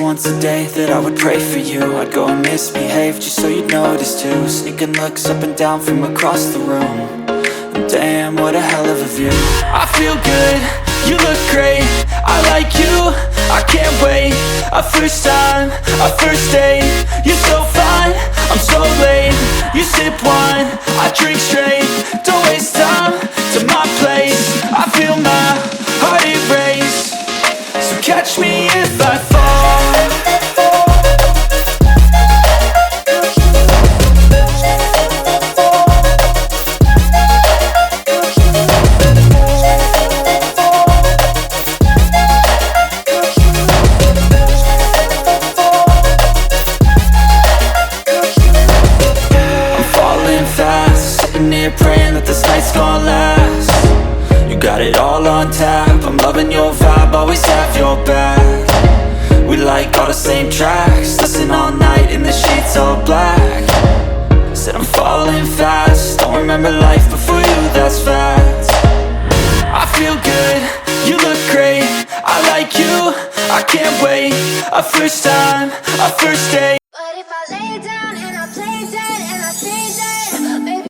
once a day that I would pray for you. I'd go and misbehave just so you'd notice too. Sneaking looks up and down from across the room. And damn, what a hell of a view. I feel good, you look great, I like you, I can't wait. A first time, a first date. You're so fine, I'm so late. You sip wine, I drink straight. Don't waste time to my place. I feel my heart erase. So catch me if I fall. Praying that this night's gonna last. You got it all on tap, I'm loving your vibe, always have your back. We like all the same tracks, listen all night in the sheets all black. Said I'm falling fast, don't remember life before you, that's fact. I feel good, you look great, I like you, I can't wait. A first time, a first date.